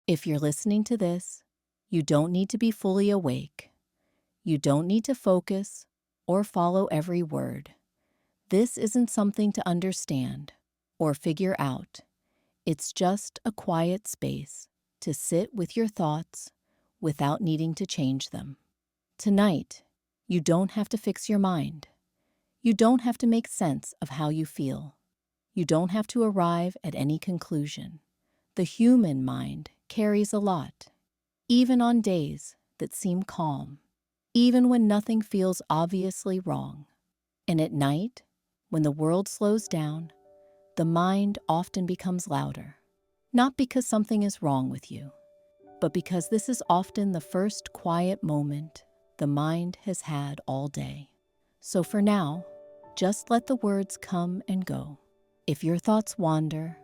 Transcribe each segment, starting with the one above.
If you're listening to this, you don't need to be fully awake. You don't need to focus or follow every word. This isn't something to understand or figure out. It's just a quiet space to sit with your thoughts without needing to change them. Tonight, you don't have to fix your mind. You don't have to make sense of how you feel. You don't have to arrive at any conclusion. The human mind carries a lot, even on days that seem calm, even when nothing feels obviously wrong. And at night, when the world slows down, the mind often becomes louder. Not because something is wrong with you, but because this is often the first quiet moment the mind has had all day. So for now, just let the words come and go. If your thoughts wander,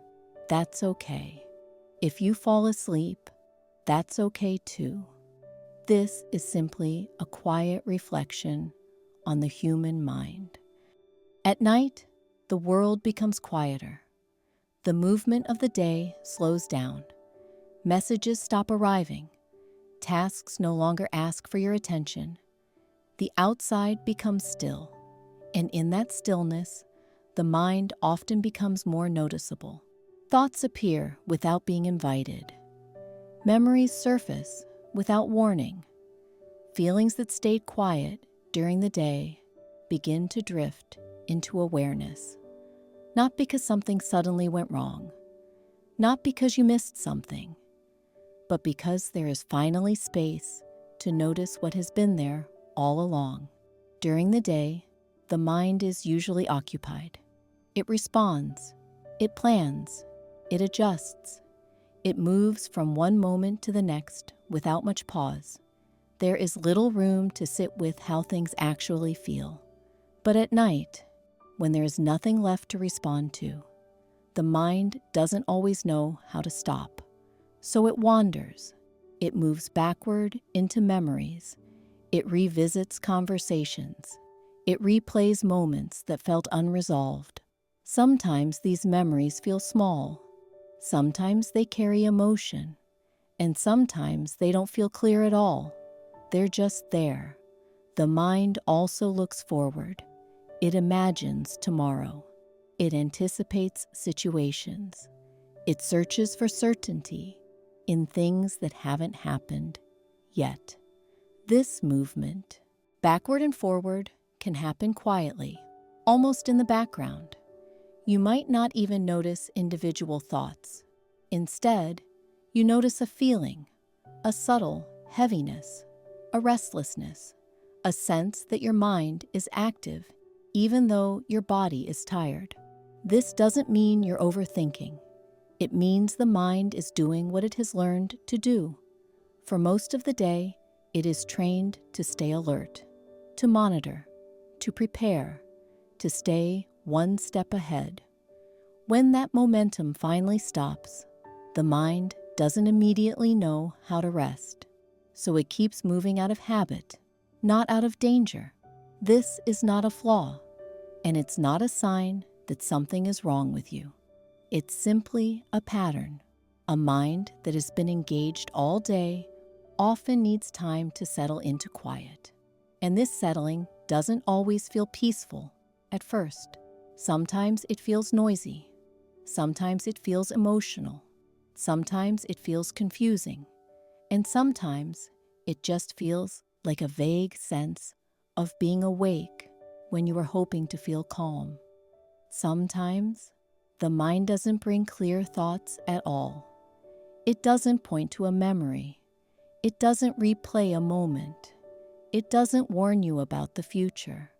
that's okay. If you fall asleep, that's okay too. This is simply a quiet reflection on the human mind. At night, the world becomes quieter. The movement of the day slows down. Messages stop arriving. Tasks no longer ask for your attention. The outside becomes still, and in that stillness, the mind often becomes more noticeable. Thoughts appear without being invited. Memories surface without warning. Feelings that stayed quiet during the day begin to drift into awareness. Not because something suddenly went wrong, not because you missed something, but because there is finally space to notice what has been there all along. During the day, the mind is usually occupied. It responds, it plans, it adjusts. It moves from one moment to the next without much pause. There is little room to sit with how things actually feel. But at night, when there is nothing left to respond to, the mind doesn't always know how to stop. So it wanders. It moves backward into memories. It revisits conversations. It replays moments that felt unresolved. Sometimes these memories feel small. Sometimes they carry emotion. And sometimes they don't feel clear at all. They're just there. The mind also looks forward. It imagines tomorrow. It anticipates situations. It searches for certainty in things that haven't happened yet. This movement, backward and forward, can happen quietly, almost in the background. You might not even notice individual thoughts. Instead, you notice a feeling, a subtle heaviness, a restlessness, a sense that your mind is active even though your body is tired. This doesn't mean you're overthinking. It means the mind is doing what it has learned to do. For most of the day, it is trained to stay alert, to monitor, to prepare, to stay one step ahead. When that momentum finally stops, the mind doesn't immediately know how to rest, so it keeps moving out of habit, not out of danger. This is not a flaw, and it's not a sign that something is wrong with you. It's simply a pattern. A mind that has been engaged all day often needs time to settle into quiet. And this settling doesn't always feel peaceful at first. Sometimes it feels noisy. Sometimes it feels emotional. Sometimes it feels confusing. And sometimes it just feels like a vague sense of being awake when you were hoping to feel calm. Sometimes the mind doesn't bring clear thoughts at all. It doesn't point to a memory. It doesn't replay a moment. It doesn't warn you about the future.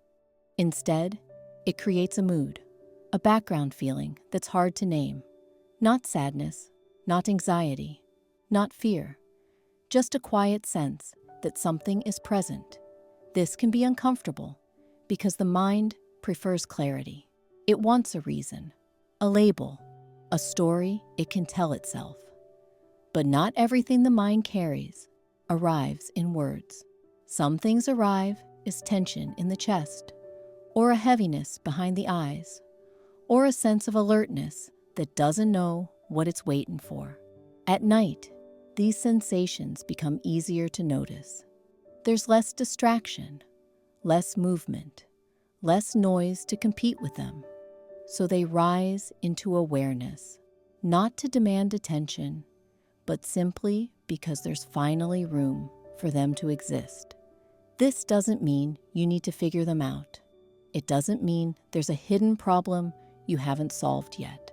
Instead, it creates a mood, a background feeling that's hard to name. Not sadness, not anxiety, not fear, just a quiet sense that something is present. This can be uncomfortable because the mind prefers clarity. It wants a reason, a label, a story it can tell itself. But not everything the mind carries arrives in words. Some things arrive as tension in the chest, or a heaviness behind the eyes, or a sense of alertness that doesn't know what it's waiting for. At night, these sensations become easier to notice. There's less distraction, less movement, less noise to compete with them. So they rise into awareness, not to demand attention, but simply because there's finally room for them to exist. This doesn't mean you need to figure them out. It doesn't mean there's a hidden problem you haven't solved yet.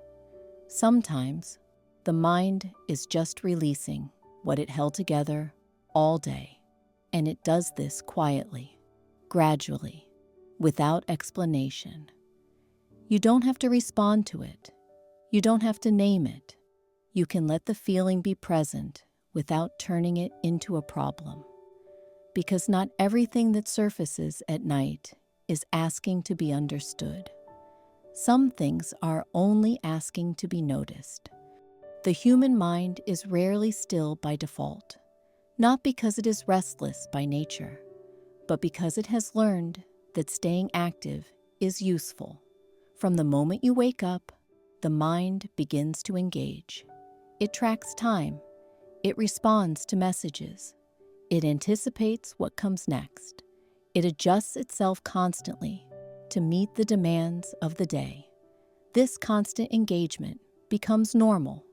Sometimes, the mind is just releasing what it held together all day, and it does this quietly, gradually, without explanation. You don't have to respond to it. You don't have to name it. You can let the feeling be present without turning it into a problem. Because not everything that surfaces at night is asking to be understood. Some things are only asking to be noticed. The human mind is rarely still by default, not because it is restless by nature, but because it has learned that staying active is useful. From the moment you wake up, the mind begins to engage. It tracks time. It responds to messages. It anticipates what comes next. It adjusts itself constantly to meet the demands of the day. This constant engagement becomes normal,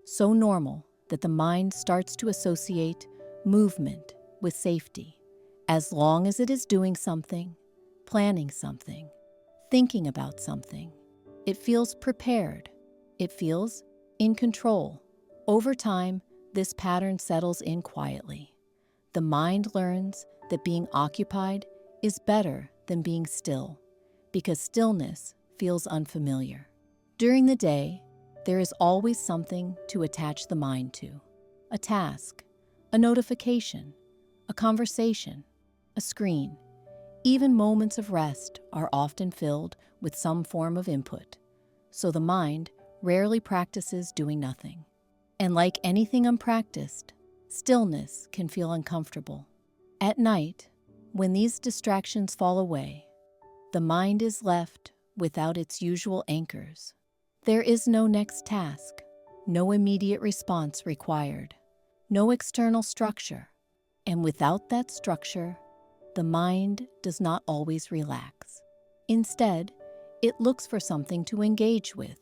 so normal that the mind starts to associate movement with safety. As long as it is doing something, planning something, thinking about something, it feels prepared. It feels in control. Over time, this pattern settles in quietly. The mind learns that being occupied is better than being still, because stillness feels unfamiliar. During the day, there is always something to attach the mind to. A task, a notification, a conversation, a screen. Even moments of rest are often filled with some form of input, so the mind rarely practices doing nothing. And like anything unpracticed, stillness can feel uncomfortable. At night, when these distractions fall away, the mind is left without its usual anchors. There is no next task, no immediate response required, no external structure. And without that structure, the mind does not always relax. Instead, it looks for something to engage with.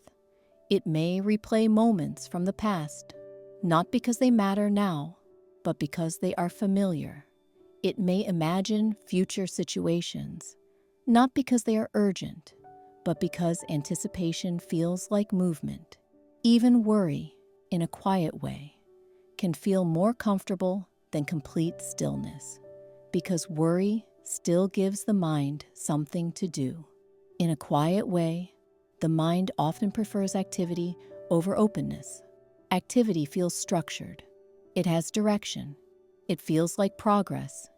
It may replay moments from the past, not because they matter now, but because they are familiar. It may imagine future situations, not because they are urgent, but because anticipation feels like movement. Even worry, in a quiet way, can feel more comfortable than complete stillness, because worry still gives the mind something to do. In a quiet way, the mind often prefers activity over openness. Activity feels structured. It has direction. It feels like progress,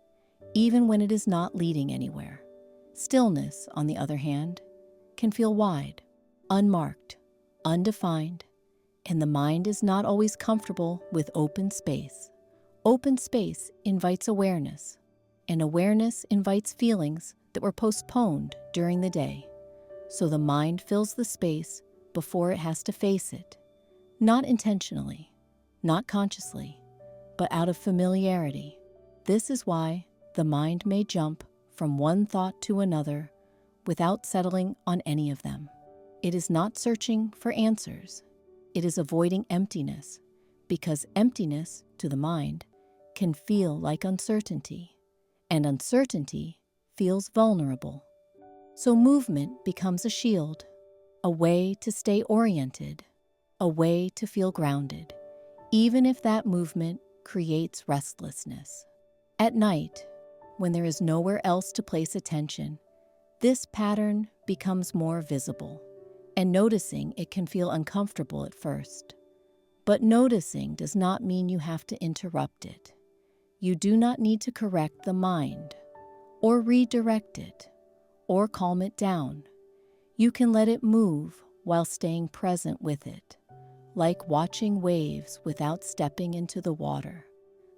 even when it is not leading anywhere. Stillness, on the other hand, can feel wide, unmarked, undefined, and the mind is not always comfortable with open space. Open space invites awareness, and awareness invites feelings that were postponed during the day. So the mind fills the space before it has to face it, not intentionally, not consciously, but out of familiarity. This is why the mind may jump from one thought to another without settling on any of them. It is not searching for answers. It is avoiding emptiness, because emptiness, to the mind, can feel like uncertainty, and uncertainty feels vulnerable. So movement becomes a shield, a way to stay oriented, a way to feel grounded, even if that movement creates restlessness. At night, when there is nowhere else to place attention, this pattern becomes more visible, and noticing it can feel uncomfortable at first. But noticing does not mean you have to interrupt it. You do not need to correct the mind, or redirect it, or calm it down. You can let it move while staying present with it, like watching waves without stepping into the water.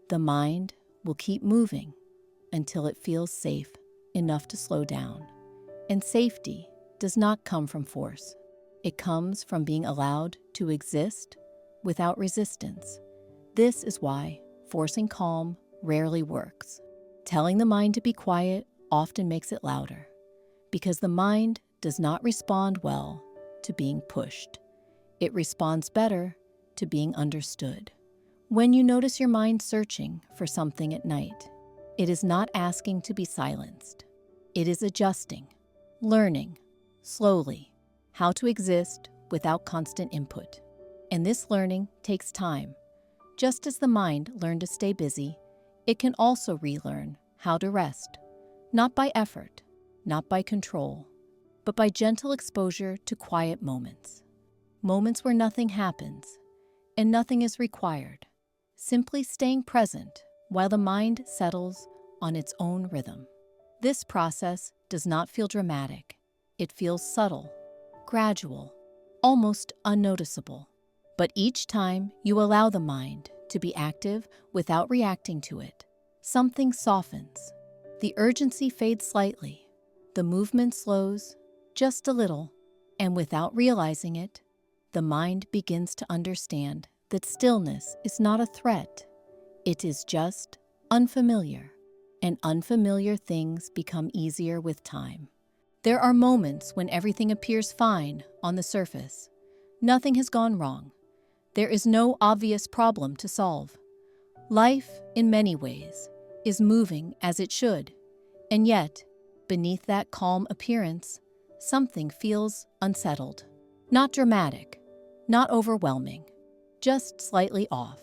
The mind will keep moving until it feels safe enough to slow down. And safety does not come from force. It comes from being allowed to exist without resistance. This is why forcing calm rarely works. Telling the mind to be quiet often makes it louder, because the mind does not respond well to being pushed. It responds better to being understood. When you notice your mind searching for something at night, it is not asking to be silenced. It is adjusting, learning, slowly, how to exist without constant input. And this learning takes time. Just as the mind learned to stay busy, it can also relearn how to rest, not by effort, not by control, but by gentle exposure to quiet moments. Moments where nothing happens and nothing is required, simply staying present while the mind settles on its own rhythm. This process does not feel dramatic. It feels subtle, gradual, almost unnoticeable. But each time you allow the mind to be active without reacting to it, something softens. The urgency fades slightly, the movement slows just a little, and without realizing it, the mind begins to understand that stillness is not a threat. It is just unfamiliar, and unfamiliar things become easier with time. There are moments when everything appears fine on the surface. Nothing has gone wrong. There is no obvious problem to solve. Life, in many ways, is moving as it should, and yet, beneath that calm appearance, something feels unsettled. Not dramatic, not overwhelming, just slightly off.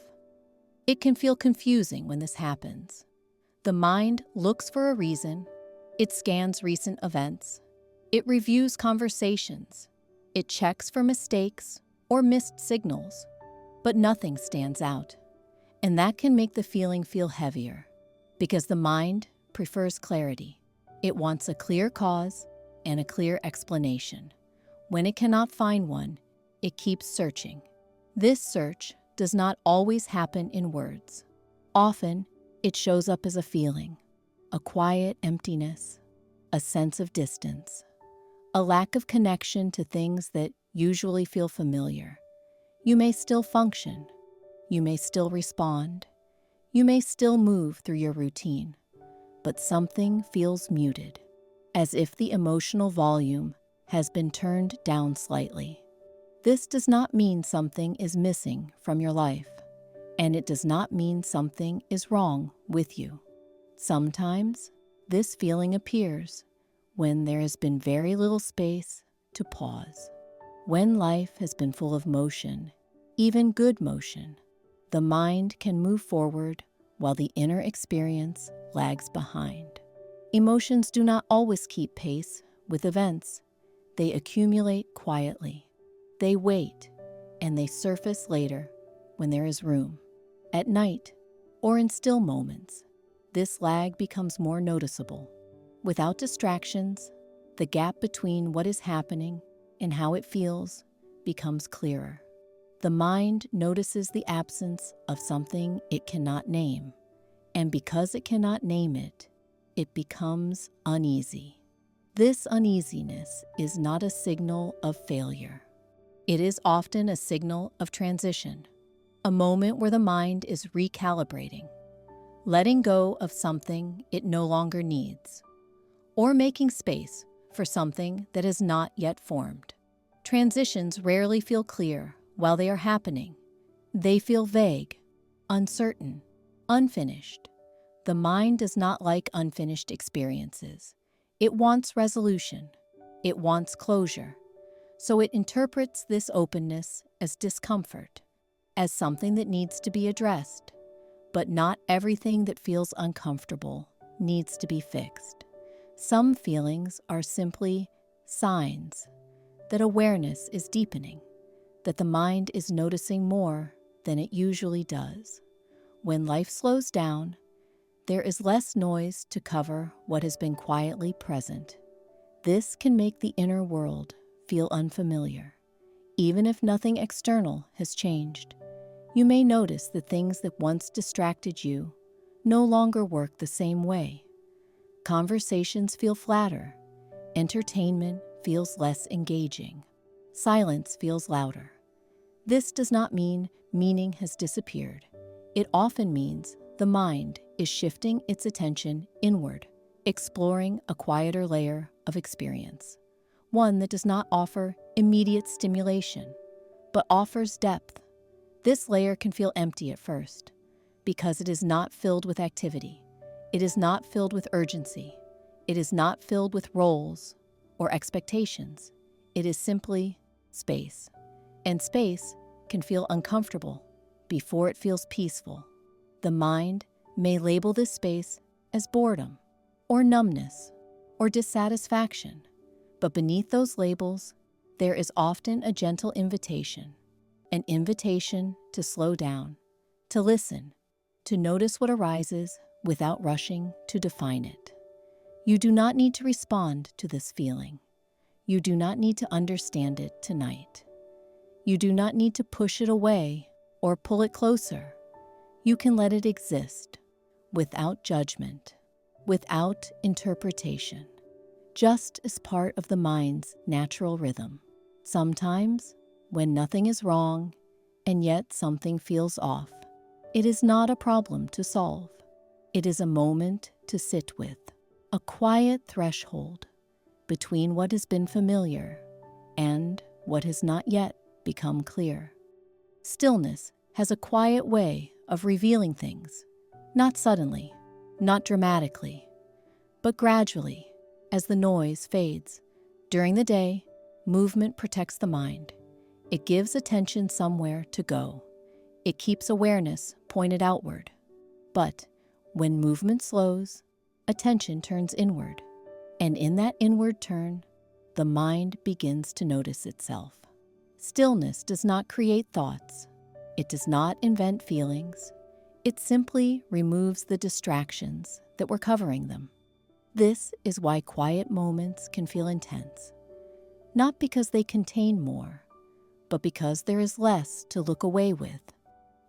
It can feel confusing when this happens. The mind looks for a reason. It scans recent events. It reviews conversations. It checks for mistakes or missed signals. But nothing stands out. And that can make the feeling feel heavier, because the mind prefers clarity. It wants a clear cause and a clear explanation. When it cannot find one, it keeps searching. This search does not always happen in words. Often, it shows up as a feeling, a quiet emptiness, a sense of distance, a lack of connection to things that usually feel familiar. You may still function. You may still respond. You may still move through your routine, but something feels muted, as if the emotional volume has been turned down slightly. This does not mean something is missing from your life, and it does not mean something is wrong with you. Sometimes, this feeling appears when there has been very little space to pause. When life has been full of motion, even good motion, the mind can move forward while the inner experience lags behind. Emotions do not always keep pace with events. They accumulate quietly. They wait, and they surface later when there is room. At night, or in still moments, this lag becomes more noticeable. Without distractions, the gap between what is happening and how it feels becomes clearer. The mind notices the absence of something it cannot name, and because it cannot name it, it becomes uneasy. This uneasiness is not a signal of failure. It is often a signal of transition, a moment where the mind is recalibrating, letting go of something it no longer needs, or making space for something that is not yet formed. Transitions rarely feel clear while they are happening. They feel vague, uncertain, unfinished. The mind does not like unfinished experiences. It wants resolution. It wants closure. So it interprets this openness as discomfort, as something that needs to be addressed. But not everything that feels uncomfortable needs to be fixed. Some feelings are simply signs that awareness is deepening, that the mind is noticing more than it usually does. When life slows down, there is less noise to cover what has been quietly present. This can make the inner world feel unfamiliar. Even if nothing external has changed, you may notice the things that once distracted you no longer work the same way. Conversations feel flatter. Entertainment feels less engaging. Silence feels louder. This does not mean meaning has disappeared. It often means the mind is shifting its attention inward, exploring a quieter layer of experience, one that does not offer immediate stimulation, but offers depth. This layer can feel empty at first, because it is not filled with activity. It is not filled with urgency. It is not filled with roles or expectations. It is simply space. And space can feel uncomfortable before it feels peaceful. The mind may label this space as boredom, or numbness, or dissatisfaction. But beneath those labels, there is often a gentle invitation, an invitation to slow down, to listen, to notice what arises without rushing to define it. You do not need to respond to this feeling. You do not need to understand it tonight. You do not need to push it away or pull it closer. You can let it exist without judgment, without interpretation, just as part of the mind's natural rhythm. Sometimes, when nothing is wrong and yet something feels off, it is not a problem to solve. It is a moment to sit with, a quiet threshold between what has been familiar and what has not yet become clear. Stillness has a quiet way of revealing things, not suddenly, not dramatically, but gradually, as the noise fades. During the day, movement protects the mind. It gives attention somewhere to go. It keeps awareness pointed outward. But when movement slows, attention turns inward. And in that inward turn, the mind begins to notice itself. Stillness does not create thoughts. It does not invent feelings. It simply removes the distractions that were covering them. This is why quiet moments can feel intense, not because they contain more, but because there is less to look away with.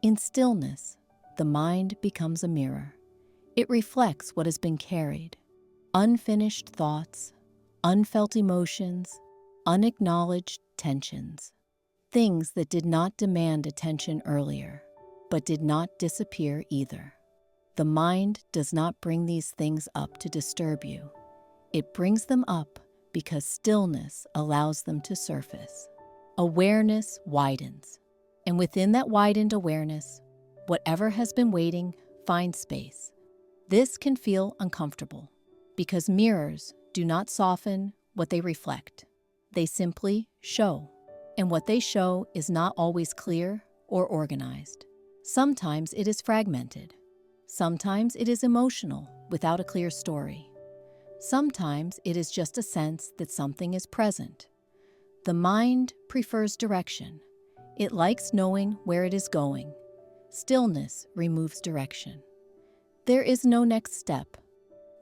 In stillness, the mind becomes a mirror. It reflects what has been carried, unfinished thoughts, unfelt emotions, unacknowledged tensions, things that did not demand attention earlier, but did not disappear either. The mind does not bring these things up to disturb you. It brings them up because stillness allows them to surface. Awareness widens, and within that widened awareness, whatever has been waiting finds space. This can feel uncomfortable because mirrors do not soften what they reflect. They simply show, and what they show is not always clear or organized. Sometimes it is fragmented. Sometimes it is emotional without a clear story. Sometimes it is just a sense that something is present. The mind prefers direction. It likes knowing where it is going. Stillness removes direction. There is no next step,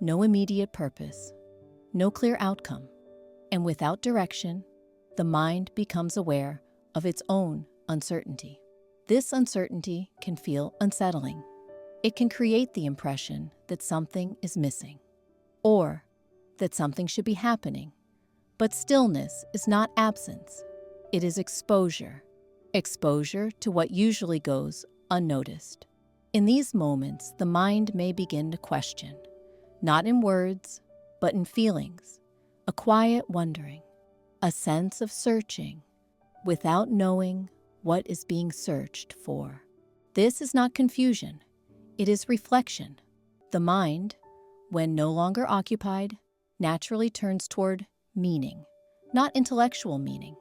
no immediate purpose, no clear outcome. And without direction, the mind becomes aware of its own uncertainty. This uncertainty can feel unsettling. It can create the impression that something is missing, or that something should be happening. But stillness is not absence. It is exposure. Exposure to what usually goes unnoticed. In these moments, the mind may begin to question, not in words, but in feelings, a quiet wondering, a sense of searching, without knowing what is being searched for. This is not confusion. It is reflection. The mind, when no longer occupied, naturally turns toward meaning, not intellectual meaning,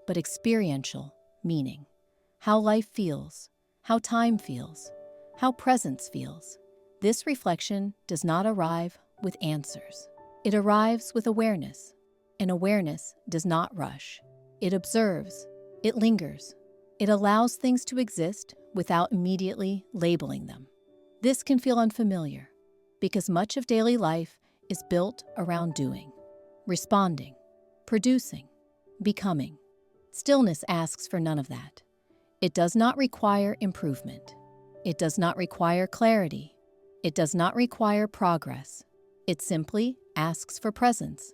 but experiential meaning. How life feels, how time feels, how presence feels. This reflection does not arrive with answers. It arrives with awareness, and awareness does not rush. It observes, it lingers, it allows things to exist without immediately labeling them. This can feel unfamiliar because much of daily life is built around doing, responding, producing, becoming. Stillness asks for none of that. It does not require improvement. It does not require clarity. It does not require progress. It simply asks for presence,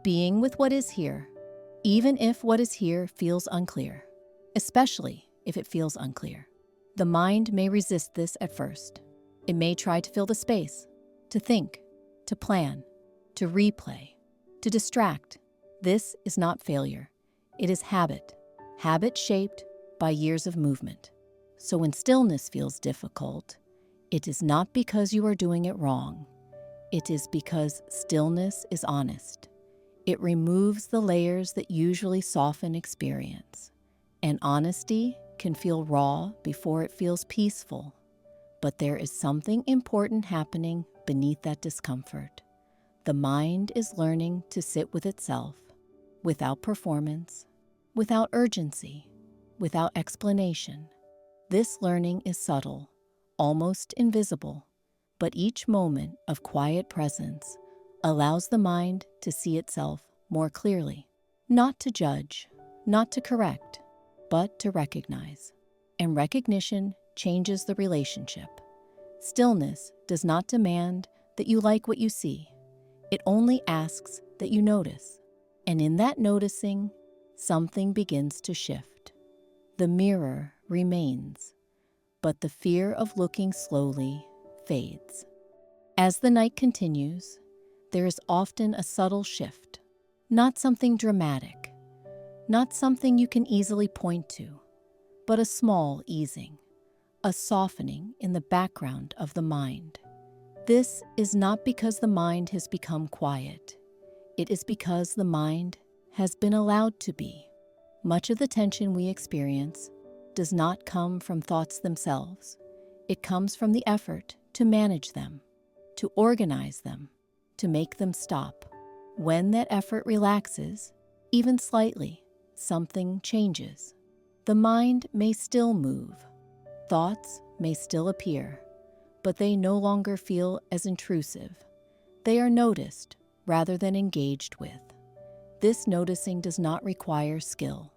being with what is here, even if what is here feels unclear, especially if it feels unclear. The mind may resist this at first. It may try to fill the space, to think, to plan, to replay, to distract. This is not failure. It is habit shaped by years of movement. So when stillness feels difficult, it is not because you are doing it wrong. It is because stillness is honest. It removes the layers that usually soften experience. And honesty can feel raw before it feels peaceful. But there is something important happening beneath that discomfort. The mind is learning to sit with itself, without performance, without urgency, without explanation. This learning is subtle, almost invisible, but each moment of quiet presence allows the mind to see itself more clearly, not to judge, not to correct, but to recognize. And recognition changes the relationship. Stillness does not demand that you like what you see. It only asks that you notice. And in that noticing, something begins to shift. The mirror remains, but the fear of looking slowly fades. As the night continues, there is often a subtle shift, not something dramatic, not something you can easily point to, but a small easing, a softening in the background of the mind. This is not because the mind has become quiet. It is because the mind has been allowed to be. Much of the tension we experience does not come from thoughts themselves. It comes from the effort to manage them, to organize them, to make them stop. When that effort relaxes, even slightly, something changes. The mind may still move. Thoughts may still appear, but they no longer feel as intrusive. They are noticed rather than engaged with. This noticing does not require skill.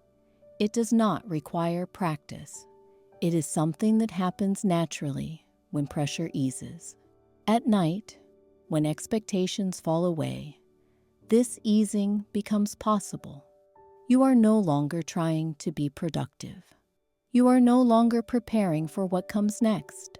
It does not require practice. It is something that happens naturally when pressure eases. At night, when expectations fall away, this easing becomes possible. You are no longer trying to be productive. You are no longer preparing for what comes next.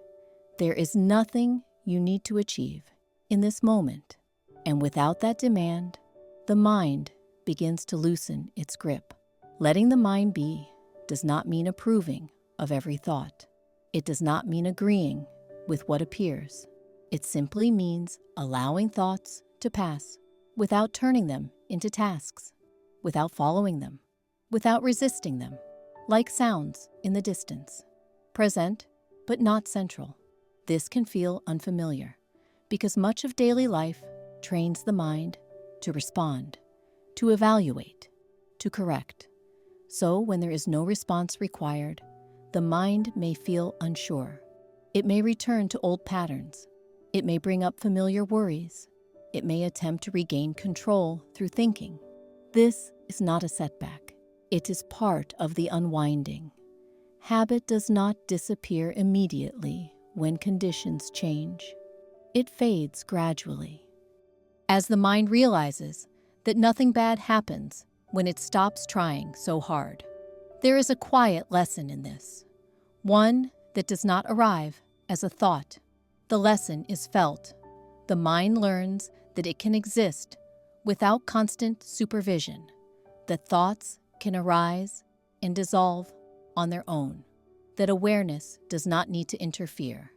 There is nothing you need to achieve in this moment. And without that demand, the mind begins to loosen its grip. Letting the mind be does not mean approving of every thought. It does not mean agreeing with what appears. It simply means allowing thoughts to pass without turning them into tasks, without following them, without resisting them, like sounds in the distance, present but not central. This can feel unfamiliar because much of daily life trains the mind to respond, to evaluate, to correct. So when there is no response required, the mind may feel unsure. It may return to old patterns. It may bring up familiar worries. It may attempt to regain control through thinking. This is not a setback. It is part of the unwinding. Habit does not disappear immediately when conditions change. It fades gradually. As the mind realizes that nothing bad happens when it stops trying so hard. There is a quiet lesson in this, one that does not arrive as a thought. The lesson is felt. The mind learns that it can exist without constant supervision, that thoughts can arise and dissolve on their own, that awareness does not need to interfere.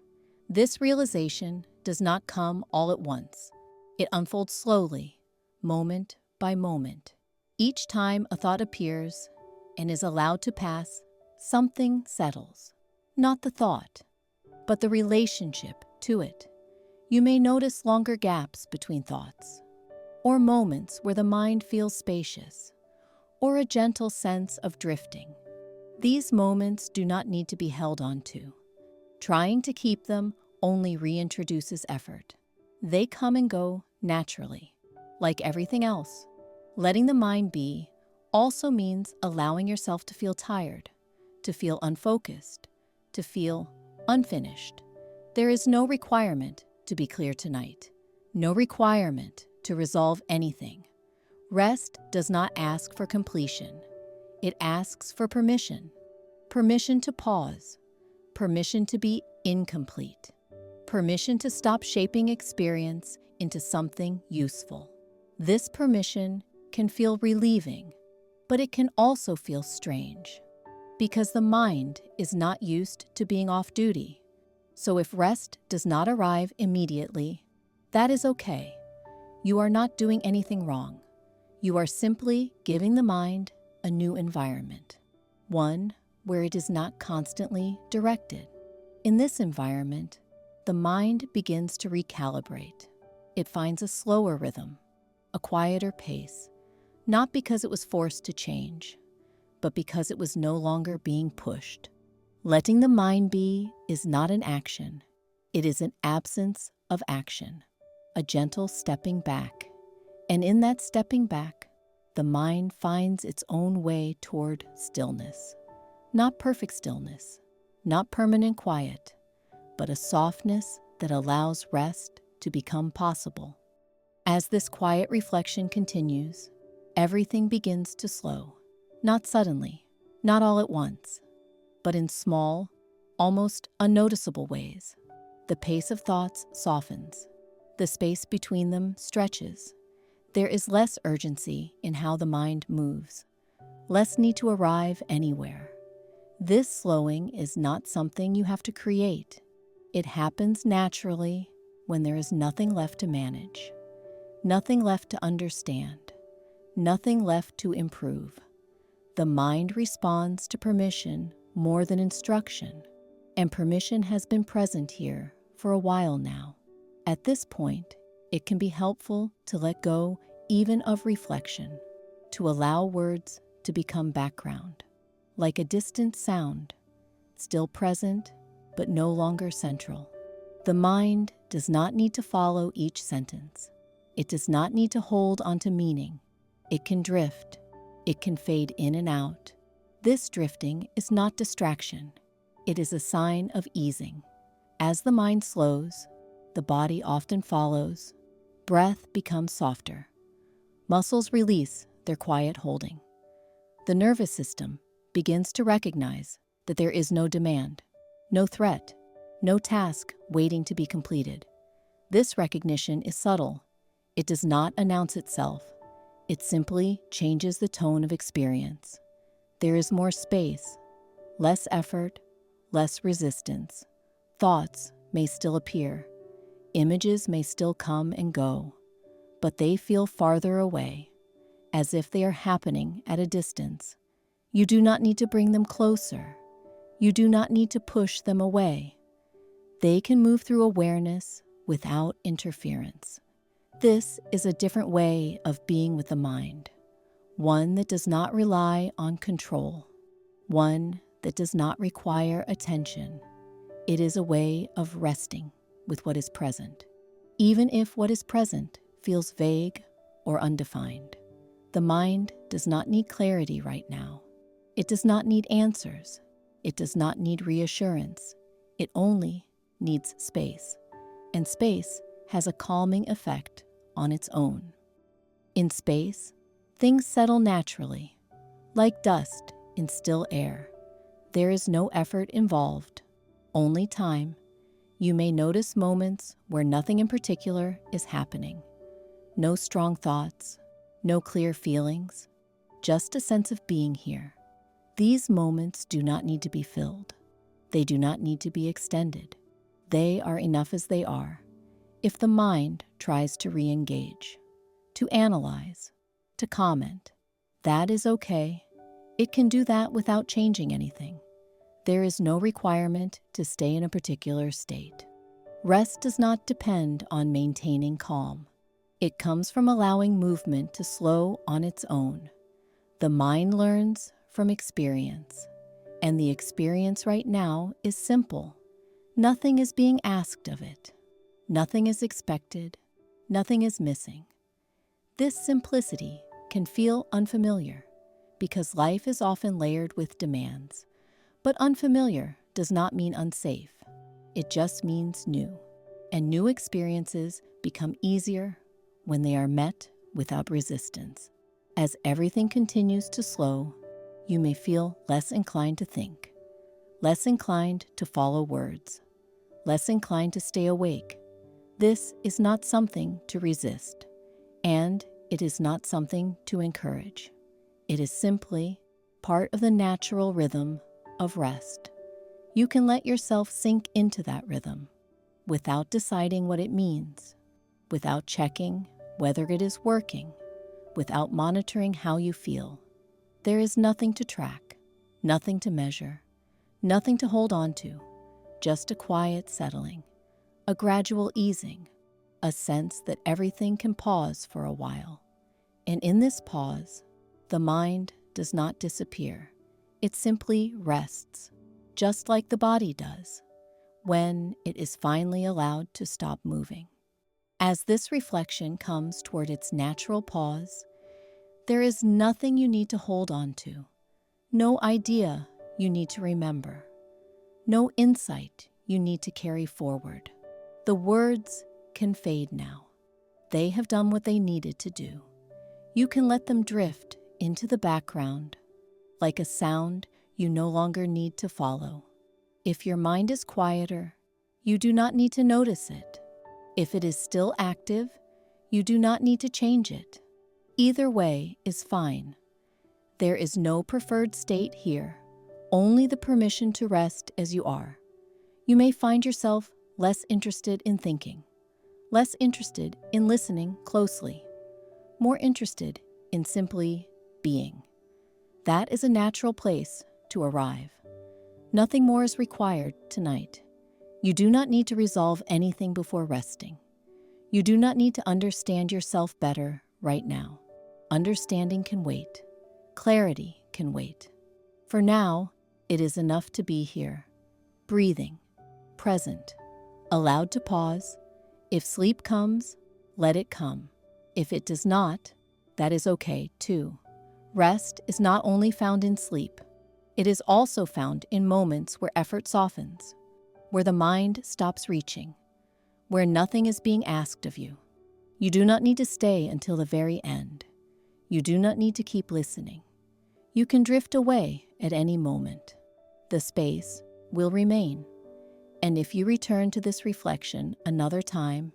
This realization does not come all at once. It unfolds slowly, moment by moment. Each time a thought appears and is allowed to pass, something settles. Not the thought, but the relationship to it. You may notice longer gaps between thoughts, or moments where the mind feels spacious, or a gentle sense of drifting. These moments do not need to be held onto. Trying to keep them only reintroduces effort. They come and go naturally, like everything else. Letting the mind be also means allowing yourself to feel tired, to feel unfocused, to feel unfinished. There is no requirement to be clear tonight, no requirement to resolve anything. Rest does not ask for completion. It asks for permission. Permission to pause, permission to be incomplete, permission to stop shaping experience into something useful. This permission can feel relieving, but it can also feel strange because the mind is not used to being off duty. So if rest does not arrive immediately, that is okay. You are not doing anything wrong. You are simply giving the mind a new environment, one where it is not constantly directed. In this environment, the mind begins to recalibrate. It finds a slower rhythm, a quieter pace, not because it was forced to change, but because it was no longer being pushed. Letting the mind be is not an action. It is an absence of action, a gentle stepping back. And in that stepping back, the mind finds its own way toward stillness. Not perfect stillness, not permanent quiet, but a softness that allows rest to become possible. As this quiet reflection continues, everything begins to slow. Not suddenly, not all at once, but in small, almost unnoticeable ways. The pace of thoughts softens. The space between them stretches. There is less urgency in how the mind moves, less need to arrive anywhere. This slowing is not something you have to create. It happens naturally when there is nothing left to manage, nothing left to understand, nothing left to improve. The mind responds to permission more than instruction, and permission has been present here for a while now. At this point, it can be helpful to let go even of reflection, to allow words to become background, like a distant sound, still present but no longer central. The mind does not need to follow each sentence. It does not need to hold onto meaning. It can drift. It can fade in and out. This drifting is not distraction. It is a sign of easing. As the mind slows, the body often follows. Breath becomes softer. Muscles release their quiet holding. The nervous system begins to recognize that there is no demand, no threat, no task waiting to be completed. This recognition is subtle. It does not announce itself. It simply changes the tone of experience. There is more space, less effort, less resistance. Thoughts may still appear. Images may still come and go, but they feel farther away, as if they are happening at a distance. You do not need to bring them closer. You do not need to push them away. They can move through awareness without interference. This is a different way of being with the mind, one that does not rely on control, one that does not require attention. It is a way of resting with what is present, even if what is present feels vague or undefined. The mind does not need clarity right now. It does not need answers. It does not need reassurance. It only needs space, and space has a calming effect on its own. In space, things settle naturally, like dust in still air. There is no effort involved, only time. You may notice moments where nothing in particular is happening. No strong thoughts, no clear feelings, just a sense of being here. These moments do not need to be filled. They do not need to be extended. They are enough as they are. If the mind tries to re-engage, to analyze, to comment, that is okay. It can do that without changing anything. There is no requirement to stay in a particular state. Rest does not depend on maintaining calm. It comes from allowing movement to slow on its own. The mind learns from experience, and the experience right now is simple. Nothing is being asked of it. Nothing is expected. Nothing is missing. This simplicity can feel unfamiliar because life is often layered with demands. But unfamiliar does not mean unsafe. It just means new. And new experiences become easier when they are met without resistance. As everything continues to slow, you may feel less inclined to think, less inclined to follow words, less inclined to stay awake. This is not something to resist, and it is not something to encourage. It is simply part of the natural rhythm of rest. You can let yourself sink into that rhythm without deciding what it means, without checking whether it is working, without monitoring how you feel. There is nothing to track, nothing to measure, nothing to hold on to, just a quiet settling, a gradual easing, a sense that everything can pause for a while. And in this pause, the mind does not disappear. It simply rests, just like the body does, when it is finally allowed to stop moving. As this reflection comes toward its natural pause, there is nothing you need to hold on to, no idea you need to remember, no insight you need to carry forward. The words can fade now. They have done what they needed to do. You can let them drift into the background, like a sound you no longer need to follow. If your mind is quieter, you do not need to notice it. If it is still active, you do not need to change it. Either way is fine. There is no preferred state here, only the permission to rest as you are. You may find yourself less interested in thinking, less interested in listening closely, more interested in simply being. That is a natural place to arrive. Nothing more is required tonight. You do not need to resolve anything before resting. You do not need to understand yourself better right now. Understanding can wait. Clarity can wait. For now, it is enough to be here, breathing, present, allowed to pause. If sleep comes, let it come. If it does not, that is okay too. Rest is not only found in sleep, it is also found in moments where effort softens, where the mind stops reaching, where nothing is being asked of you. You do not need to stay until the very end. You do not need to keep listening. You can drift away at any moment. The space will remain. And if you return to this reflection another time,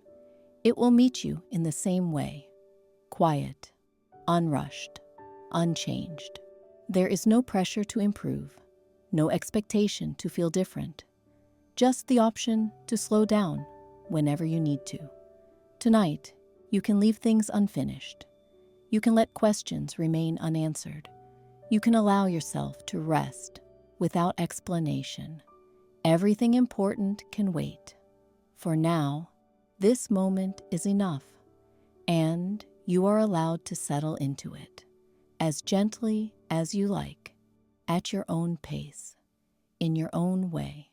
it will meet you in the same way, quiet, unrushed, unchanged. There is no pressure to improve, no expectation to feel different, just the option to slow down whenever you need to. Tonight, you can leave things unfinished. You can let questions remain unanswered. You can allow yourself to rest without explanation. Everything important can wait. For now, this moment is enough, and you are allowed to settle into it as gently as you like, at your own pace, in your own way.